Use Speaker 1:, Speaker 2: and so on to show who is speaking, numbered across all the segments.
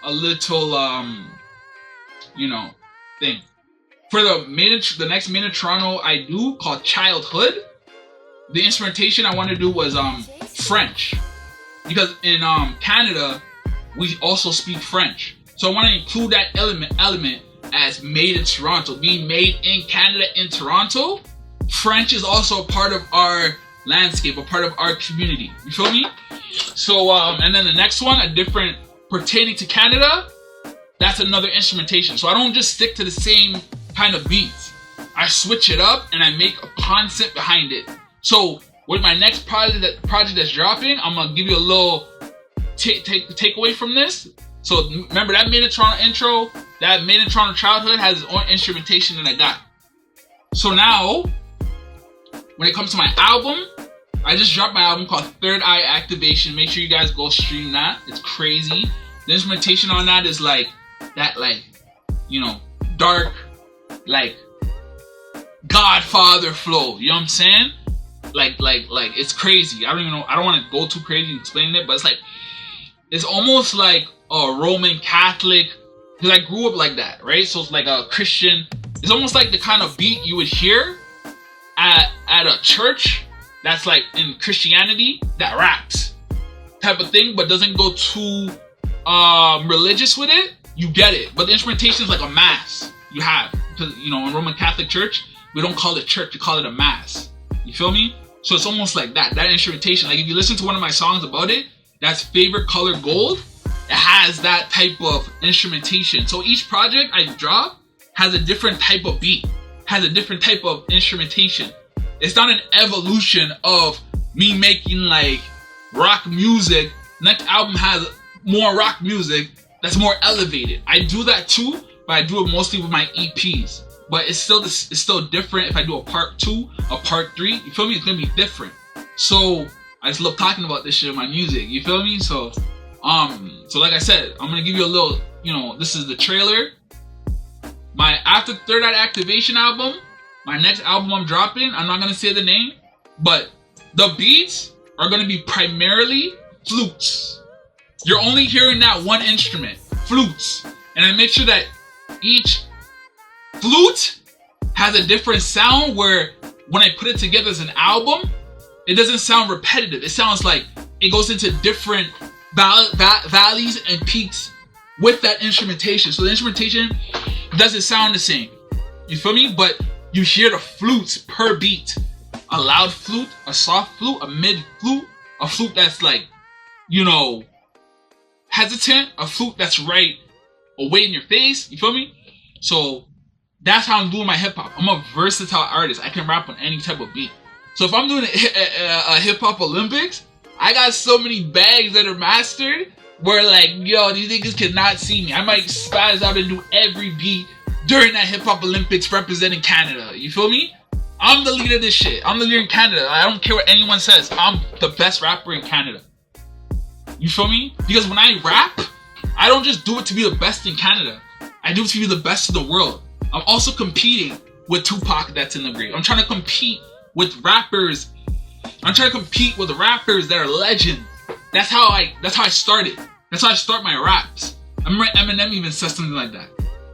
Speaker 1: a little you know, thing. For the next Made in Toronto I do called Childhood, the instrumentation I want to do was French, because in Canada we also speak French. So I want to include that element as Made in Toronto, being made in Canada in Toronto. French is also a part of our landscape, a part of our community. You feel me? So and then the next one, a different pertaining to Canada, that's another instrumentation. So I don't just stick to the same kind of beats. I switch it up and I make a concept behind it. So with my next project that's dropping, I'm gonna give you a little takeaway from this. So remember that Made in Toronto intro, that Made in Toronto Childhood has its own instrumentation that I got. So now, when it comes to my album, I just dropped my album called Third Eye Activation. Make sure you guys go stream that. It's crazy. The instrumentation on that is like that, like, you know, dark, like Godfather flow. You know what I'm saying? Like it's crazy. I don't even know. I don't want to go too crazy in explaining it, but it's like, it's almost like a Roman Catholic, because I grew up like that, right? So it's like a Christian. It's almost like the kind of beat you would hear at a church that's like in Christianity that raps type of thing, but doesn't go too religious with it. You get it, but the instrumentation is like a mass you have, because you know in Roman Catholic Church we don't call it church, we call it a mass. You feel me? So it's almost like that instrumentation. Like if you listen to one of my songs about it, that's Favorite Color Gold. It has that type of instrumentation. So each project I drop has a different type of beat, has a different type of instrumentation. It's not an evolution of me making like rock music. Next album has more rock music that's more elevated. I do that too, but I do it mostly with my EPs. But it's still different if I do a part 2, a part 3. You feel me? It's gonna be different. So I just love talking about this shit in my music. You feel me? So like I said, I'm gonna give you a little, you know, this is the trailer. My after Third Eye Activation album, my next album I'm dropping, I'm not gonna say the name, but the beats are gonna be primarily flutes. You're only hearing that one instrument, flutes. And I make sure that each flute has a different sound, where when I put it together as an album, it doesn't sound repetitive. It sounds like it goes into different valleys and peaks with that instrumentation. So the instrumentation doesn't sound the same. You feel me? But you hear the flutes per beat. A loud flute, a soft flute, a mid flute, a flute that's like, you know, hesitant, a flute that's right away in your face. You feel me? So that's how I'm doing my hip hop. I'm a versatile artist. I can rap on any type of beat. So if I'm doing a hip hop Olympics, I got so many bags that are mastered where like, yo, these niggas cannot see me. I might spaz out and do every beat during that hip hop Olympics representing Canada. You feel me? I'm the leader of this shit. I'm the leader in Canada. I don't care what anyone says. I'm the best rapper in Canada. You feel me? Because when I rap, I don't just do it to be the best in Canada. I do it to be the best in the world. I'm also competing with Tupac that's in the grave. I'm trying to compete with rappers. I'm trying to compete with rappers that are legends. That's how I started. That's how I start my raps. I remember Eminem even said something like that.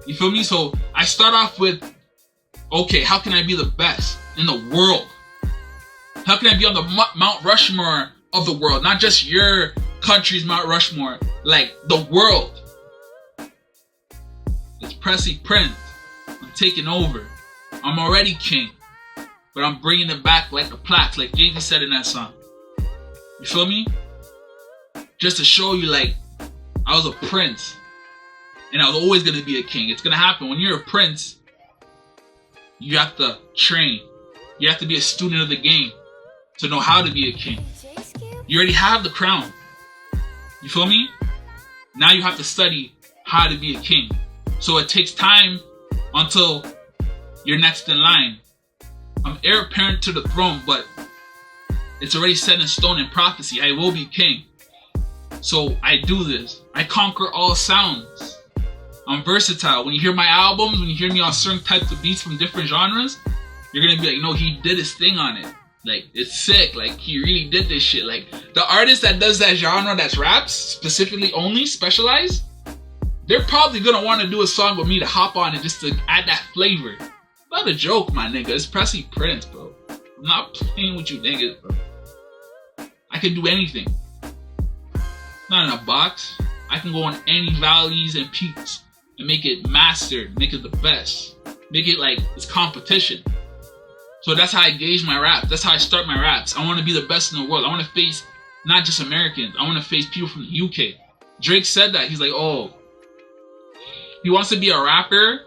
Speaker 1: You feel me? So I start off with, okay, how can I be the best in the world? How can I be on the Mount Rushmore of the world? Not just your country's Mount Rushmore, like the world. It's Presley Prince. I'm taking over. I'm already king, but I'm bringing it back like the plaques, like Jay-Z said in that song. You feel me? Just to show you, like, I was a prince, and I was always gonna be a king. It's gonna happen. When you're a prince, you have to train. You have to be a student of the game to know how to be a king. You already have the crown. You feel me? Now you have to study how to be a king. So it takes time until you're next in line. I'm heir apparent to the throne, but it's already set in stone in prophecy. I will be king. So I do this. I conquer all sounds. I'm versatile. When you hear my albums, when you hear me on certain types of beats from different genres, you're gonna be like, no, he did his thing on it. Like, it's sick. Like, he really did this shit. Like, the artist that does that genre, that's raps, specifically only, specialized, they're probably gonna want to do a song with me to hop on it just to add that flavor. Not a joke, my nigga. It's Pressy Prince, bro. I'm not playing with you niggas, bro. I can do anything. Not in a box. I can go on any valleys and peaks and make it mastered, make it the best. Make it like it's competition. So that's how I gauge my raps. That's how I start my raps. I want to be the best in the world. I want to face not just Americans. I want to face people from the UK. Drake said that. He's like, oh, he wants to be a rapper.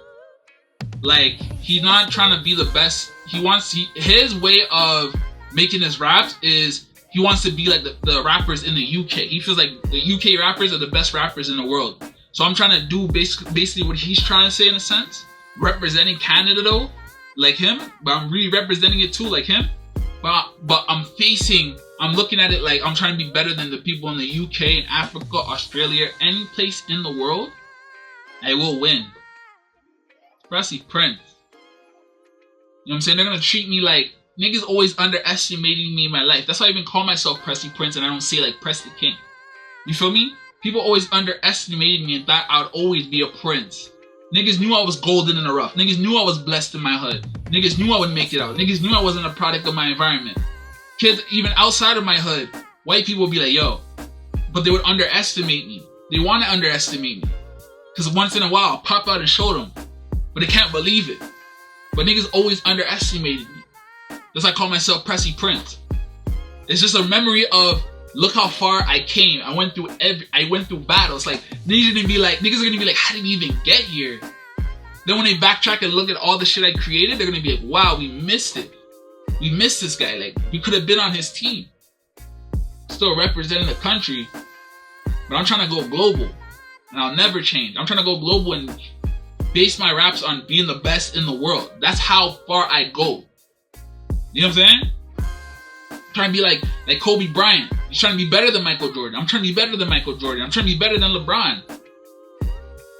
Speaker 1: Like, he's not trying to be the best. His way of making his raps is he wants to be like the rappers in the UK. He feels like the UK rappers are the best rappers in the world. So I'm trying to do basically what he's trying to say in a sense. Representing Canada though, like him, but I'm really representing it too like him. But I'm looking at it like I'm trying to be better than the people in the UK, and Africa, Australia, any place in the world. I will win. Pressy Prince. You know what I'm saying? They're gonna treat me like niggas always underestimating me in my life. That's why I even call myself Pressy Prince and I don't say like Press the King. You feel me? People always underestimated me and thought I would always be a prince. Niggas knew I was golden in the rough. Niggas knew I was blessed in my hood. Niggas knew I would make it out. Niggas knew I wasn't a product of my environment. Kids even outside of my hood, white people would be like, yo. But they would underestimate me. They want to underestimate me. Because once in a while, I'll pop out and show them. But they can't believe it. But niggas always underestimated me. That's why I call myself Pressy Prince. It's just a memory of look how far I came. I went through battles. Like niggas are gonna be like, how did we even get here? Then when they backtrack and look at all the shit I created, they're gonna be like, wow, we missed it. We missed this guy. Like we could have been on his team. Still representing the country. But I'm trying to go global. And I'll never change. I'm trying to go global and base my raps on being the best in the world. That's how far I go. You know what I'm saying? I'm trying to be like Kobe Bryant. He's trying to be better than Michael Jordan. I'm trying to be better than Michael Jordan. I'm trying to be better than LeBron.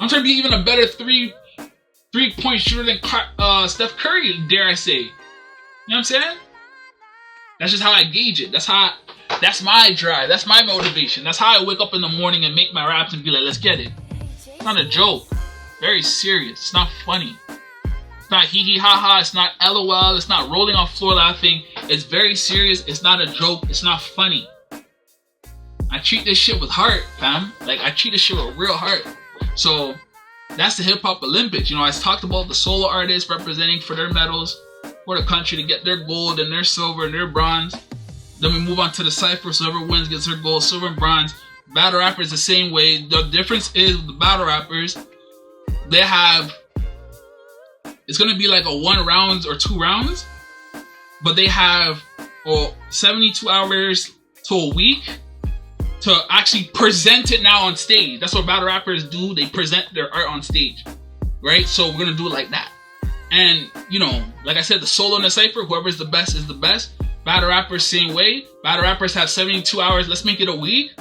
Speaker 1: I'm trying to be even a better three-point shooter than Steph Curry, dare I say. You know what I'm saying? That's just how I gauge it. That's my drive. That's my motivation. That's how I wake up in the morning and make my raps and be like, let's get it. It's not a joke. Very serious. It's not funny. It's not hee hee ha ha. It's not LOL. It's not rolling on floor laughing. It's very serious. It's not a joke. It's not funny. I treat this shit with heart, fam. Like, I treat this shit with real heart. So, that's the Hip Hop Olympics. You know, I talked about the solo artists representing for their medals for the country to get their gold and their silver and their bronze. Then we move on to the cypher. So whoever wins gets their gold, silver, and bronze. Battle rappers the same way. The difference is with the battle rappers, they have, it's going to be like a 1 rounds or 2 rounds, but they have 72 hours to a week to actually present it now on stage. That's what battle rappers do. They present their art on stage, right? So we're going to do it like that. And, you know, like I said, the solo and the cypher, whoever's the best is the best. Battle rappers, same way. Battle rappers have 72 hours. Let's make it a week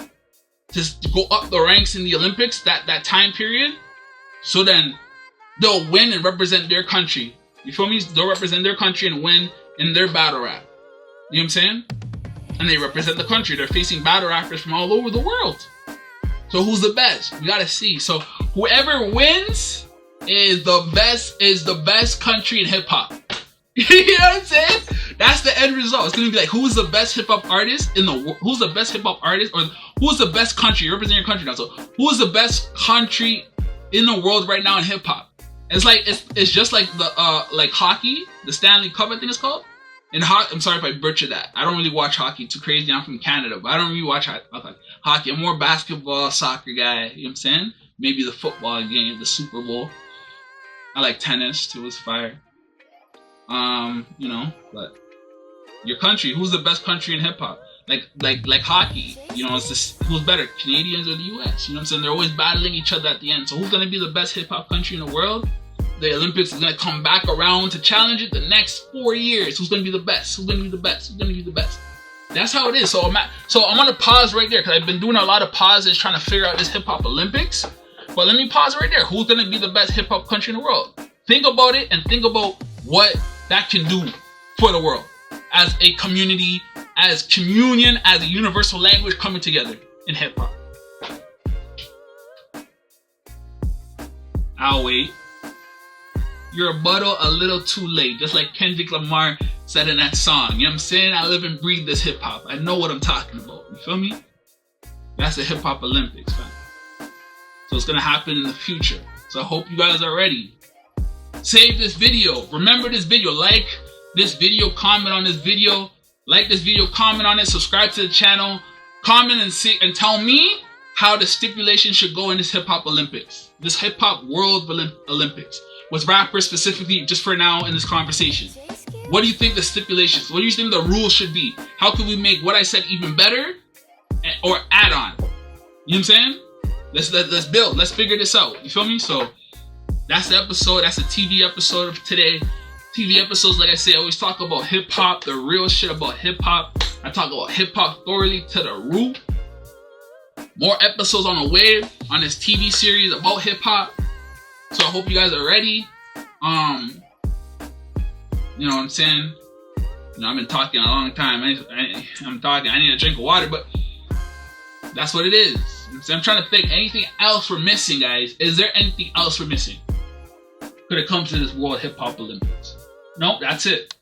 Speaker 1: to go up the ranks in the Olympics, that time period. So then they'll win and represent their country. You feel me? They'll represent their country and win in their battle rap. You know what I'm saying? And they represent the country. They're facing battle rappers from all over the world. So who's the best? We gotta see. So whoever wins is the best country in hip hop. You know what I'm saying? That's the end result. It's gonna be like, who's the best hip hop artist in the world? Who's the best hip hop artist, or who's the best country? You represent your country now. So who's the best country in the world right now in hip hop? It's like it's just like the like hockey, the Stanley Cup, I think it's called. And I'm sorry if I butchered that. I don't really watch hockey too crazy. I'm from Canada, but I don't really watch hockey. I'm more basketball, soccer guy. You know what I'm saying? Maybe the football game, the Super Bowl. I like tennis too. It's fire. You know, but your country, who's the best country in hip hop? Like hockey, you know, it's just who's better, Canadians or the US? You know what I'm saying? They're always battling each other at the end. So who's gonna be the best hip hop country in the world? The Olympics is gonna come back around to challenge it the next 4 years. Who's gonna be the best? Who's gonna be the best? Who's gonna be the best? That's how it is. So I'm gonna pause right there because I've been doing a lot of pauses trying to figure out this hip hop Olympics. But let me pause right there. Who's gonna be the best hip hop country in the world? Think about it and think about what that can do for the world as a community, as communion, as a universal language coming together in hip hop. I'll wait. You're a little too late. Just like Kendrick Lamar said in that song. You know what I'm saying? I live and breathe this hip hop. I know what I'm talking about. You feel me? That's the Hip Hop Olympics, fam. So it's gonna happen in the future. So I hope you guys are ready. Save this video. Remember this video. Like this video. Comment on this video. Like this video. Comment on it. Subscribe to the channel. Comment and tell me how the stipulation should go in this Hip Hop Olympics. This Hip Hop World Olympics. With rappers specifically, just for now in this conversation. What do you think the stipulations? What do you think the rules should be? How can we make what I said even better? Or add on? You know what I'm saying? Let's build. Let's figure this out. You feel me? So that's the episode. That's the TV episode of today. TV episodes, like I say, I always talk about hip hop, the real shit about hip hop. I talk about hip hop thoroughly to the root. More episodes on the way on this TV series about hip hop. So I hope you guys are ready. You know what I'm saying? You know, I've been talking a long time. I'm talking. I need a drink of water, but that's what it is. So I'm trying to think anything else we're missing, guys. Is there anything else we're missing? Could it come to this World Hip Hop Olympics? Nope, that's it.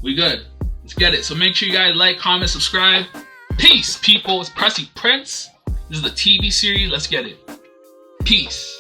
Speaker 1: We good. Let's get it. So make sure you guys like, comment, subscribe. Peace, people. It's Pressy Prince. This is the TV series. Let's get it. Peace.